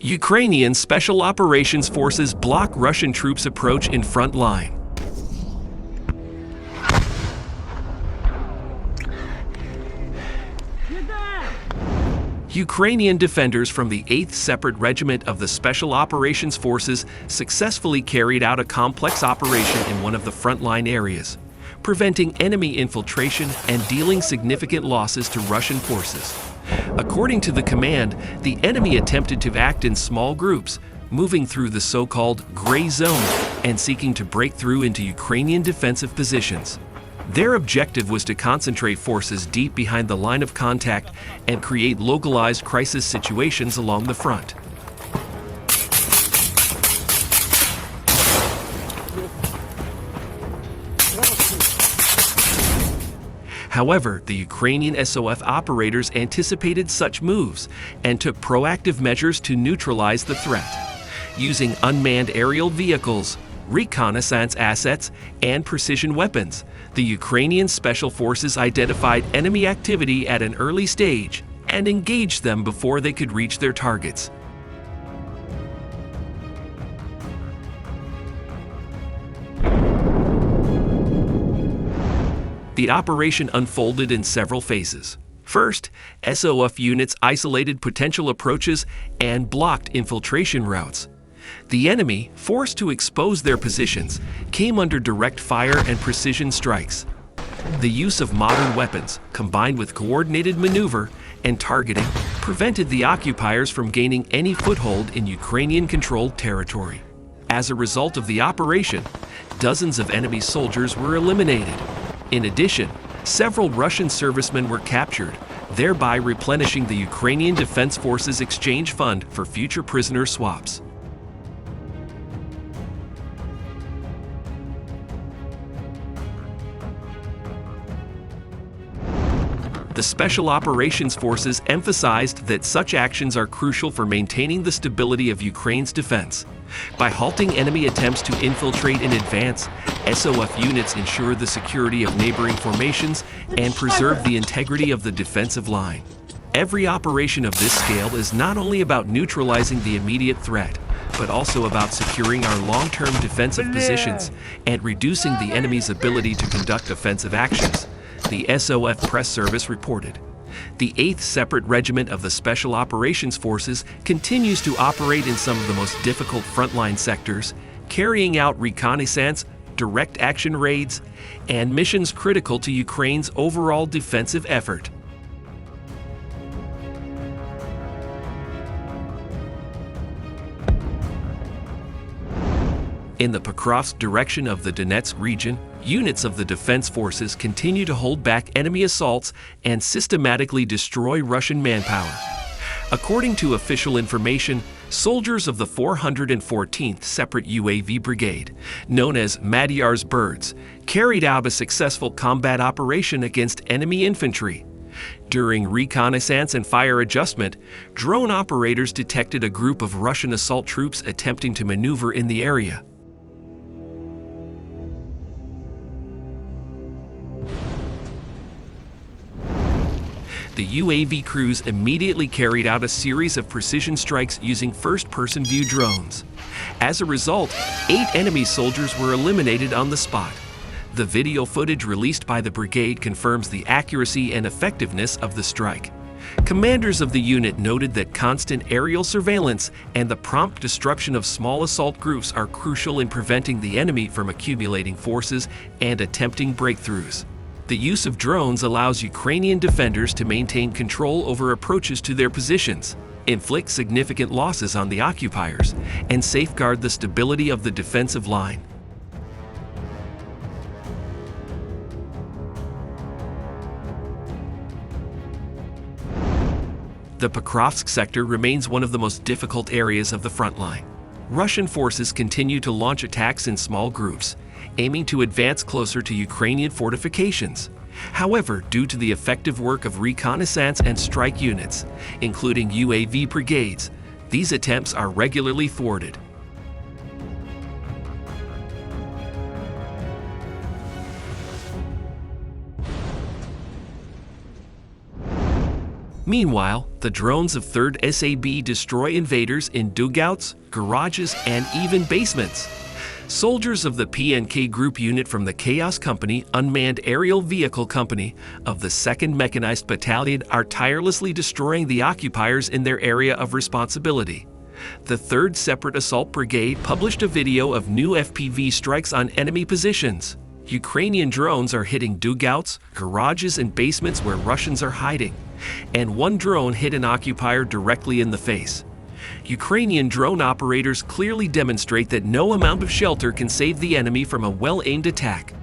Ukrainian Special Operations Forces block Russian troops' approach in front line. Ukrainian defenders from the 8th Separate Regiment of the Special Operations Forces successfully carried out a complex operation in one of the frontline areas, preventing enemy infiltration and dealing significant losses to Russian forces. According to the command, the enemy attempted to act in small groups, moving through the so-called gray zone and seeking to break through into Ukrainian defensive positions. Their objective was to concentrate forces deep behind the line of contact and create localized crisis situations along the front. However, the Ukrainian SOF operators anticipated such moves and took proactive measures to neutralize the threat. Using unmanned aerial vehicles, reconnaissance assets, and precision weapons, the Ukrainian Special Forces identified enemy activity at an early stage and engaged them before they could reach their targets. The operation unfolded in several phases. First, SOF units isolated potential approaches and blocked infiltration routes. The enemy, forced to expose their positions, came under direct fire and precision strikes. The use of modern weapons, combined with coordinated maneuver and targeting, prevented the occupiers from gaining any foothold in Ukrainian-controlled territory. As a result of the operation, dozens of enemy soldiers were eliminated. In addition, several Russian servicemen were captured, thereby replenishing the Ukrainian Defense Forces exchange fund for future prisoner swaps. The Special Operations Forces emphasized that such actions are crucial for maintaining the stability of Ukraine's defense. By halting enemy attempts to infiltrate in advance, SOF units ensure the security of neighboring formations and preserve the integrity of the defensive line. Every operation of this scale is not only about neutralizing the immediate threat, but also about securing our long-term defensive positions and reducing the enemy's ability to conduct offensive actions, the SOF press service reported. The 8th Separate Regiment of the Special Operations Forces continues to operate in some of the most difficult frontline sectors, carrying out reconnaissance, direct action raids, and missions critical to Ukraine's overall defensive effort. In the Pokrovsk direction of the Donetsk region, units of the defense forces continue to hold back enemy assaults and systematically destroy Russian manpower. According to official information, soldiers of the 414th Separate UAV Brigade, known as Magyar's Birds, carried out a successful combat operation against enemy infantry. During reconnaissance and fire adjustment, drone operators detected a group of Russian assault troops attempting to maneuver in the area. The UAV crews immediately carried out a series of precision strikes using first-person view drones. As a result, 8 enemy soldiers were eliminated on the spot. The video footage released by the brigade confirms the accuracy and effectiveness of the strike. Commanders of the unit noted that constant aerial surveillance and the prompt destruction of small assault groups are crucial in preventing the enemy from accumulating forces and attempting breakthroughs. The use of drones allows Ukrainian defenders to maintain control over approaches to their positions, inflict significant losses on the occupiers, and safeguard the stability of the defensive line. The Pokrovsk sector remains one of the most difficult areas of the front line. Russian forces continue to launch attacks in small groups, aiming to advance closer to Ukrainian fortifications. However, due to the effective work of reconnaissance and strike units, including UAV brigades, these attempts are regularly thwarted. Meanwhile, the drones of 3rd SAB destroy invaders in dugouts, garages, and even basements. Soldiers of the PNK Group unit from the Chaos Company, Unmanned Aerial Vehicle Company of the 2nd Mechanized Battalion are tirelessly destroying the occupiers in their area of responsibility. The 3rd Separate Assault Brigade published a video of new FPV strikes on enemy positions. Ukrainian drones are hitting dugouts, garages, and basements where Russians are hiding, and one drone hit an occupier directly in the face. Ukrainian drone operators clearly demonstrate that no amount of shelter can save the enemy from a well-aimed attack.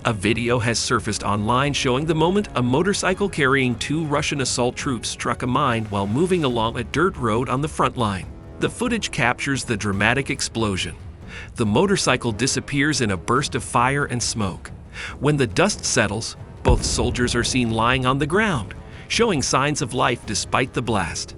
A video has surfaced online showing the moment a motorcycle carrying 2 Russian assault troops struck a mine while moving along a dirt road on the front line. The footage captures the dramatic explosion. The motorcycle disappears in a burst of fire and smoke. When the dust settles, both soldiers are seen lying on the ground, showing signs of life despite the blast.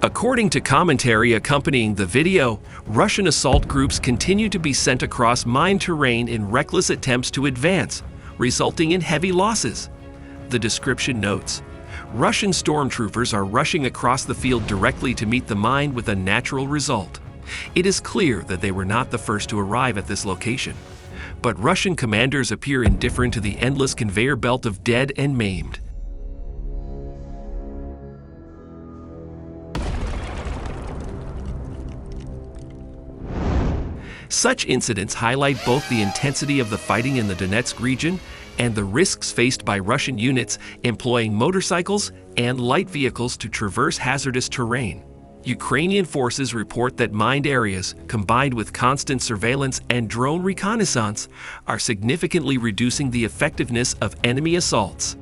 According to commentary accompanying the video, Russian assault groups continue to be sent across mine terrain in reckless attempts to advance, resulting in heavy losses. The description notes, Russian stormtroopers are rushing across the field directly to meet the mine with a natural result. It is clear that they were not the first to arrive at this location, but Russian commanders appear indifferent to the endless conveyor belt of dead and maimed. Such incidents highlight both the intensity of the fighting in the Donetsk region and the risks faced by Russian units employing motorcycles and light vehicles to traverse hazardous terrain. Ukrainian forces report that mined areas, combined with constant surveillance and drone reconnaissance, are significantly reducing the effectiveness of enemy assaults.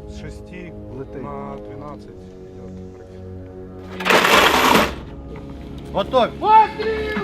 С 6 летит. На 12 идет. Готовь!